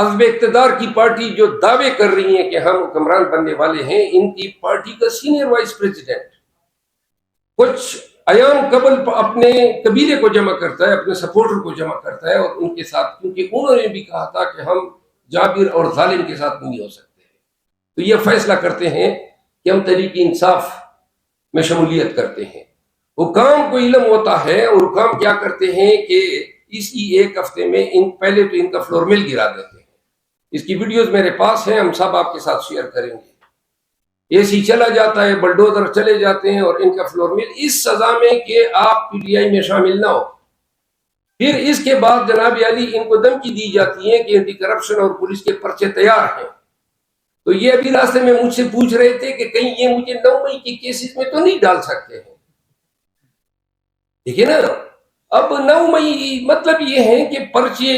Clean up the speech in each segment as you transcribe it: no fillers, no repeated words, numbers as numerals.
अज़्ब इक़्तिदार की पार्टी जो दावे कर रही है कि हम हुक्मरान बनने वाले हैं, इनकी पार्टी का सीनियर वाइस प्रेसिडेंट कुछ अयाम कबल अपने कबीले को जमा करता है, अपने सपोर्टर को जमा करता है और उनके साथ, क्योंकि उन्होंने भी कहा था कि हम जाबिर और जालिम के साथ नहीं हो सकते, तो यह फैसला करते हैं कि हम तहरीक इंसाफ में शमूलियत करते हैं। हुकाम को इल्म होता है और हुकाम क्या करते हैं कि इसी एक हफ्ते में पहले तो इनका फ्लोर मिल गिरा देते हैं। इसकी वीडियोस मेरे पास हैं, हम सब आपके साथ शेयर करेंगे। एसी चला जाता है, बलडोजर चले जाते हैं और इनका फ्लोर मिल, इस सजा में कि आप पीटीआई में शामिल ना हो। फिर इसके बाद जनाब अली इनको धमकी दी जाती है कि एंटी करप्शन और पुलिस के पर्चे तैयार हैं। तो ये अभी रास्ते में मुझसे पूछ रहे थे कि कहीं ये मुझे 9 मई के केसेस में तो नहीं डाल सकते हैं। देखिए ना, अब 9 मई मतलब ये है कि पर्चे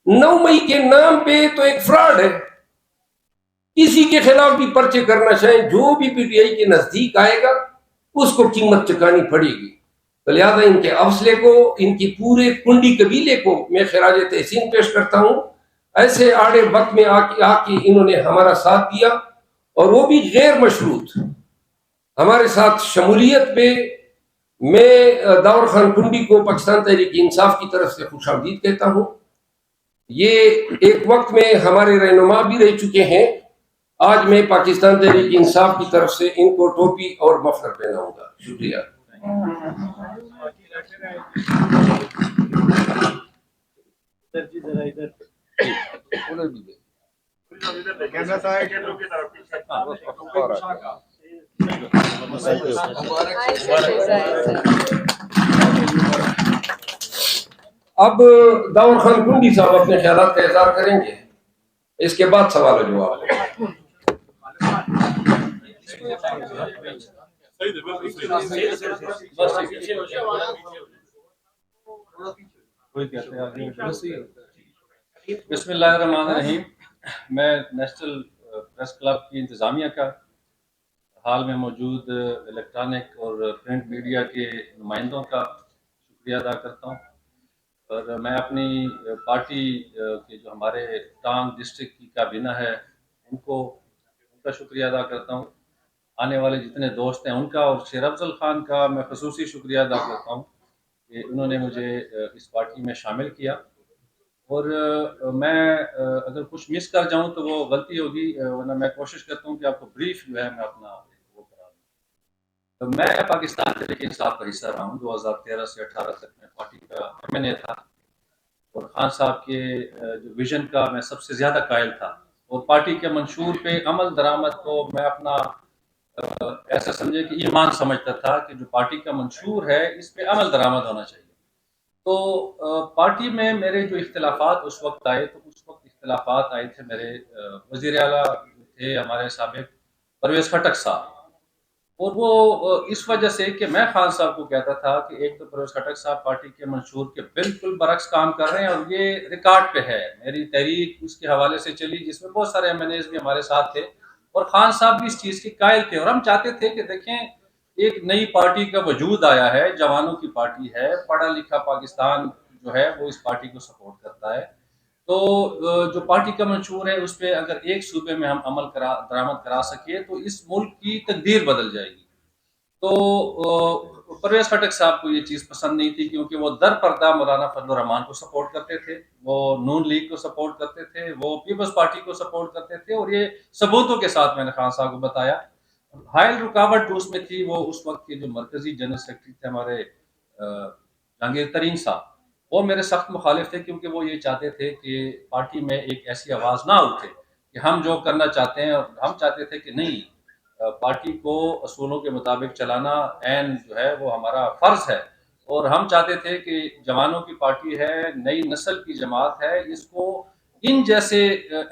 9 मई के नाम पे तो एक फ्रॉड है। किसी के खिलाफ भी पर्चे करना चाहे, जो भी पीटीआई के नजदीक आएगा उसको कीमत चुकानी पड़ेगी। तो लिहाजा इनके हौसले को, इनकी पूरे कुंडी कबीले को मैं खिराज तहसीन पेश करता हूँ। ऐसे आड़े वक्त में आके इन्होंने हमारा साथ दिया और वो भी गैर मशरूत हमारे साथ शमूलियत पे। मैं दाऊद खान कुंडी को पाकिस्तान तहरीक इंसाफ की तरफ से खुशामदीद कहता हूँ। ये एक वक्त में हमारे रहनुमा भी रह चुके हैं। आज मैं पाकिस्तान तहरीक इंसाफ की तरफ से इनको टोपी और मफलर पहनाऊंगा। शुक्रिया। अब दाऊद खान कुंडी साहब अपने ख्यालात का इज़हार करेंगे, इसके बाद सवाल जवाब। बिस्मिल्लाहिर्रहमानिर्रहीम। मैं नेशनल प्रेस क्लब की इंतज़ामिया का हाल में मौजूद इलेक्ट्रॉनिक और प्रिंट मीडिया के नुमाइंदों का शुक्रिया अदा करता हूँ और मैं अपनी पार्टी के जो हमारे टांग डिस्ट्रिक्ट की काबीना है उनका शुक्रिया अदा करता हूँ। आने वाले जितने दोस्त हैं उनका और शेर अफजल खान का मैं खसूसी शुक्रिया अदा करता हूँ कि उन्होंने मुझे इस पार्टी में शामिल किया। और मैं अगर कुछ मिस कर जाऊं तो वो गलती होगी, वरना मैं कोशिश करता हूं कि आपको ब्रीफ जो है मैं अपना वो करा दूं। तो मैं पाकिस्तान तहरीक इंसाफ का हिस्सा रहा हूं। 2013 से 18 तक मैं पार्टी का एमएनए था और खान साहब के जो विजन का मैं सबसे ज़्यादा कायल था और पार्टी के मंशूर पे अमल दरामद को मैं अपना ऐसा समझे कि ईमान समझता था कि जो पार्टी का मंशूर है इस पे अमल दरामद होना चाहिए। तो पार्टी में मेरे जो इख्तिलाफात उस वक्त आए, तो उस वक्त इख्तिलाफात आए थे मेरे वज़ीर आला थे हमारे साबिक परवेज़ खटक साहब, और वो इस वजह से कि मैं खान साहब को कहता था कि एक तो परवेज़ खटक साहब पार्टी के मंशूर के बिल्कुल बरक्स काम कर रहे हैं और ये रिकॉर्ड पे है। मेरी तहरीक उसके हवाले से चली जिसमें बहुत सारे एमएनएज भी हमारे साथ थे और खान साहब भी इस चीज़ के कायल थे और हम चाहते थे कि देखें एक नई पार्टी का वजूद आया है, जवानों की पार्टी है, पढ़ा लिखा पाकिस्तान जो है वो इस पार्टी को सपोर्ट करता है। तो जो पार्टी का मंशूर है उस पर अगर एक सूबे में हम अमल दरामद करा सके तो इस मुल्क की तकदीर बदल जाएगी। तो परवेज़ खटक साहब को ये चीज़ पसंद नहीं थी क्योंकि वो दर पर्दा मौलाना फजल रहमान को सपोर्ट करते थे, वो नून लीग को सपोर्ट करते थे, वो पीपल्स पार्टी को सपोर्ट करते थे और ये सबूतों के साथ मैंने खान साहब को बताया। हायल रुकावट जो उसमें थी वो उस वक्त के जो मरकजी जनरल सेक्रेटरी थे हमारे जहांगीर तरीन साहब, वो मेरे सख्त मुखालिफ थे क्योंकि वो ये चाहते थे कि पार्टी में एक ऐसी आवाज़ ना उठे कि हम जो करना चाहते हैं, और हम चाहते थे कि नहीं, पार्टी को असूलों के मुताबिक चलाना एन जो है वो हमारा फ़र्ज़ है। और हम चाहते थे कि जवानों की पार्टी है, नई नस्ल की जमात है, इसको इन जैसे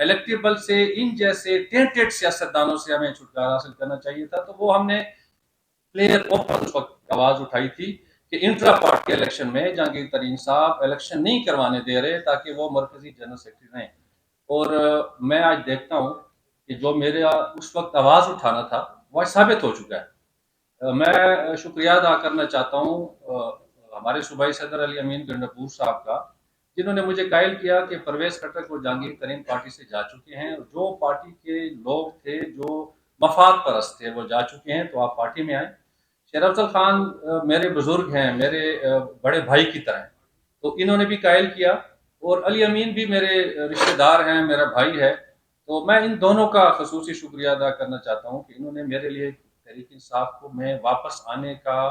इलेक्टेबल से, इन जैसे टेंटेड सियासतदानों से हमें छुटकारा हासिल करना चाहिए था। तो वो हमने क्लियर ओपन उस वक्त आवाज़ उठाई थी कि इंट्रा पार्टी इलेक्शन में जहांगीर तरीन साहब इलेक्शन नहीं करवाने दे रहे ताकि वो मरकजी जनरल सेक्रेटरी रहें। और मैं आज देखता हूँ कि जो मेरे उस वक्त आवाज़ उठाना था वो आज साबित हो चुका है। मैं शुक्रिया अदा करना चाहता हूँ हमारे सूबाई सदर अली अमीन गंडापुर साहब का, जिन्होंने मुझे कायल किया कि परवेज खट्टक और जहांगीर तरीन पार्टी से जा चुके हैं, और जो पार्टी के लोग थे जो मफाद परस्त थे वो जा चुके हैं, तो आप पार्टी में आए। शेर अफजल खान मेरे बुजुर्ग हैं, मेरे बड़े भाई की तरह हैं, तो इन्होंने भी कायल किया, और अली अमीन भी मेरे रिश्तेदार हैं, मेरा भाई है। तो मैं इन दोनों का खसूसी शुक्रिया अदा करना चाहता हूँ कि इन्होंने मेरे लिए तहरीक इंसाफ को में वापस आने का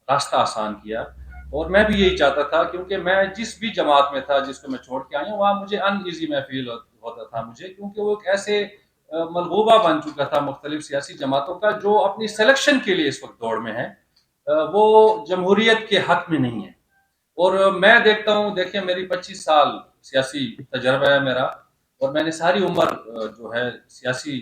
रास्ता आसान किया। और मैं भी यही चाहता था, क्योंकि मैं जिस भी जमात में था जिसको मैं छोड़ के आया हूँ, वहाँ मुझे अनईजी में फील होता था मुझे, क्योंकि वो एक ऐसे मलबूबा बन चुका था मुख्तलिफ सियासी जमातों का, जो अपनी सिलेक्शन के लिए इस वक्त दौड़ में है, वो जमहूरियत के हक में नहीं है। और मैं देखता हूँ, देखिए मेरी 25 साल सियासी तजर्बा है मेरा, और मैंने सारी उम्र जो है सियासी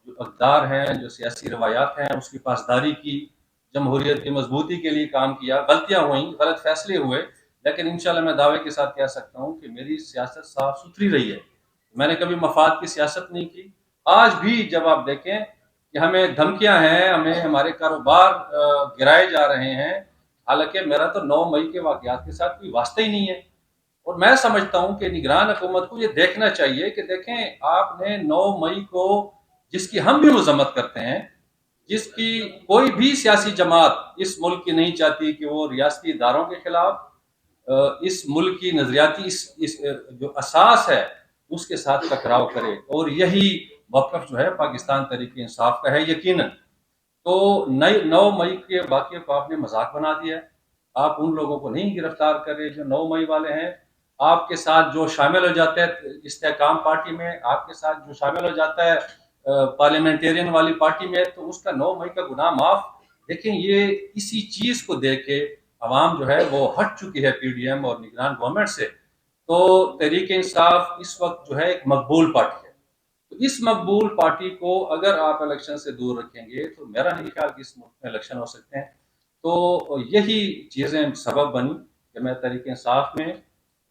जो अक़दार हैं, जो सियासी रवायात हैं, उसकी पासदारी की, जमहूरियत की मजबूती के लिए काम किया। गलतियां हुई, गलत फैसले हुए, लेकिन इंशाल्लाह मैं दावे के साथ कह सकता हूँ कि मेरी सियासत साफ सुथरी रही है। मैंने कभी मफाद की सियासत नहीं की। आज भी जब आप देखें कि हमें धमकियां हैं, हमें हमारे कारोबार गिराए जा रहे हैं, हालांकि मेरा तो 9 मई के वाकयात के साथ कोई वास्ता ही नहीं है। और मैं समझता हूं कि निगरान हुकूमत को ये देखना चाहिए कि देखें, आपने 9 मई को, जिसकी हम भी मजम्मत करते हैं, जिसकी कोई भी सियासी जमात इस मुल्क की नहीं चाहती कि वो रियासती इदारों के खिलाफ, इस मुल्क की नजरियाती इस जो असास है उसके साथ टकराव करे, और यही मौक़िफ़ जो है पाकिस्तान तहरीक इंसाफ का है यकीनन। तो 9 मई के वाक़ये को आपने मजाक बना दिया है। आप उन लोगों को नहीं गिरफ्तार कर रहे जो 9 मई वाले हैं। आपके साथ जो शामिल हो जाता है इस्तेहकाम पार्टी में, आपके साथ जो शामिल हो जाता है पार्लियामेंटेरियन वाली पार्टी में, तो उसका 9 मई का गुनाह माफ। लेकिन ये इसी चीज को देख के अवाम जो है वो हट चुकी है पीडीएम और निगरान गवर्नमेंट से। तो तहरीक इंसाफ इस वक्त जो है एक मकबूल पार्टी है। तो इस मकबूल पार्टी को अगर आप इलेक्शन से दूर रखेंगे, तो मेरा नहीं ख्याल कि इस मुल्क में इलेक्शन हो सकते हैं। तो यही चीज़ें सबब बनी कि मैं तहरीक इंसाफ में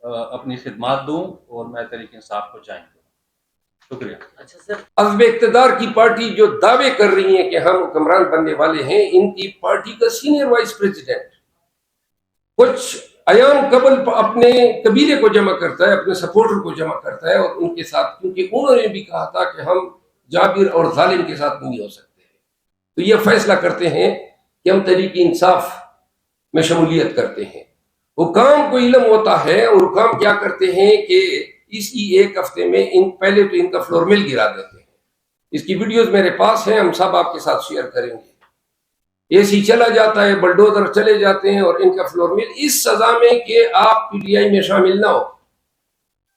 अपनी खिदमत दूं, और मैं तहरीक इंसाफ को ज्वाइन करूं। शुक्रिया। अच्छा सर, अज़्म इक़्तिदार की पार्टी जो दावे कर रही है कि हम हुक्मरान बनने वाले हैं, इनकी पार्टी का सीनियर वाइस प्रेसिडेंट कुछ अयाम कबल अपने कबीले को जमा करता है, अपने सपोर्टर को जमा करता है, और उनके साथ, क्योंकि उन्होंने भी कहा था कि हम जाबिर और जालिम के साथ नहीं हो सकते, तो यह फैसला करते हैं कि हम तहरीक इंसाफ में शमूलियत करते हैं। हुकाम को इल्म होता है, और हुकाम क्या करते हैं कि इसी एक हफ्ते में पहले तो इनका फ्लोर मिल गिरा देते हैं। इसकी वीडियोस मेरे पास हैं, हम सब आपके साथ शेयर करेंगे। एसी चला जाता है, बलडोजर चले जाते हैं, और इनका फ्लोर मिल, इस सजा में कि आप पीटीआई में शामिल ना हो।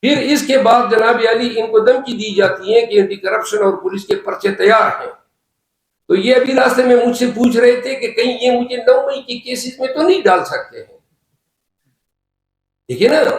फिर इसके बाद जनाब अली इनको धमकी दी जाती है कि एंटी करप्शन और पुलिस के पर्चे तैयार हैं। तो ये अभी रास्ते में मुझसे पूछ रहे थे कि कहीं ये मुझे 9 मई के केसेस में तो नहीं डाल सकते हैं। ठीक है ना।